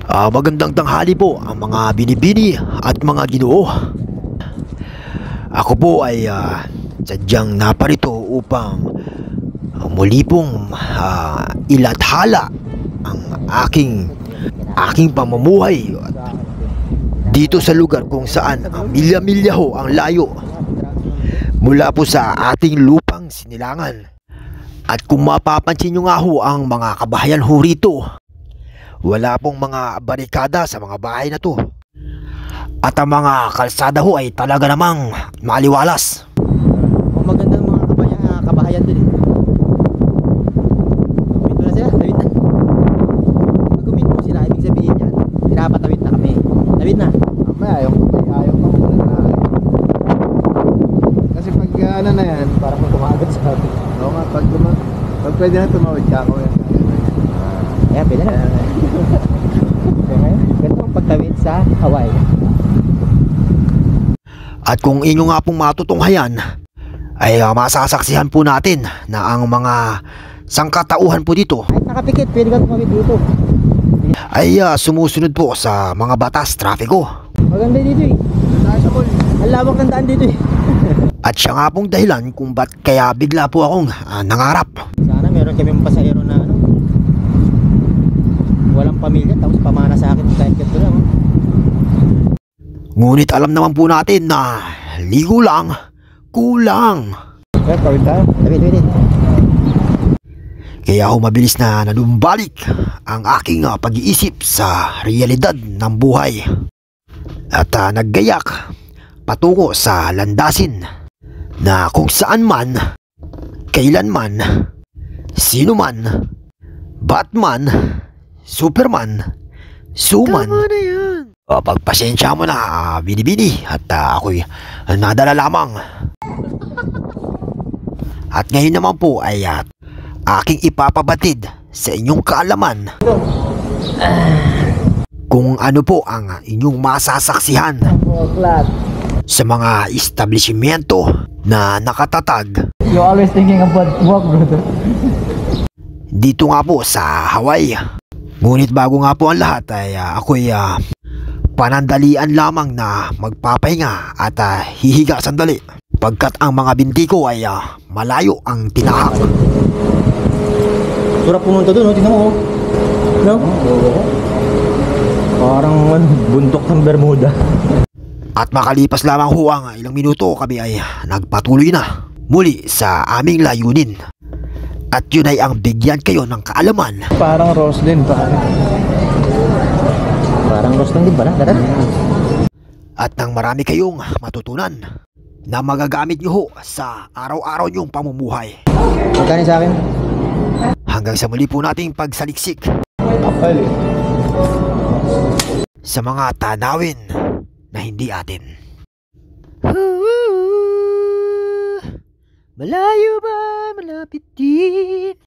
Magandang tanghali po ang mga binibini at mga ginoo. Ako po ay sadyang naparito upang muli pong ilathala ang aking pamumuhay dito sa lugar kung saan ang milya-milya ho ang layo mula po sa ating lupang sinilangan. At kung mapapansin nyo nga ho ang mga kabahayan ho rito, wala pong mga barikada sa mga bahay na to. At ang mga kalsada ho ay talaga namang maliwalas. Magandang mga kabahayan din eh. Tuminto na sila, tawid na. Pag tuminto sila, ibig sabihin yan, pinapatawid na kami. Tawid na. Ayaw pa muna na. Kasi pag ano na yan, Parang kung kumagat sa atin. oo nga, pag pwede na tumawid ka ako yan. Ayan, pwede na. Ganito ang pagtawid sa Hawaii. At kung inyo nga pong matutunghayan ay masasaksihan po natin na ang mga sangkatauhan po dito Kahit nakapikit, pwede ka tumawid dito. ay sumusunod po sa mga batas trapiko. Maganda dito eh. Tayo sa pool. Ang lawak ng daan dito eh. At siya nga pong dahilan kung ba't kaya bigla po akong nangarap. Sana meron kami pasahero na ano, walang pamilya, tapos pamana sa akin kahit ganito lang. Ngunit alam naman po natin na ligo lang, kulang. Kaya tawid tayo. Tawid. Kaya ako mabilis na nalumbalik ang aking pag-iisip sa realidad ng buhay. At naggayak patungo sa landasin na kung saan man, kailanman, sino man, Batman, Superman, Suman. Pagpasensya mo na, binibini, at ako'y nadala lamang. At ngayon naman po ay aking ipapabatid sa inyong kaalaman kung ano po ang inyong masasaksihan sa mga establishmento na nakatatag You always thinking about work, brother. dito nga po sa Hawaii. Ngunit bago nga po ang lahat ay ako'y panandalian lamang na magpapahinga at hihiga sandali pagkat ang mga binti ko ay malayo ang tinahak. Surap pumunta doon, tingnan mo. No? Parang bundok ng Bermuda. At makalipas lamang ho ang ilang minuto, kami ay nagpatuloy na muli sa aming layunin. At yun ay ang bigyan kayo ng kaalaman. Parang Roslyn pa. Parang Rostan din pala, dara. At nang marami kayong matutunan na magagamit nyo ho sa araw-araw nyong pamumuhay. Magkano sa akin? Hanggang sa muli po nating pagsaliksik Kapal eh. sa mga tanawin na hindi atin. Malayo ba, malapit din?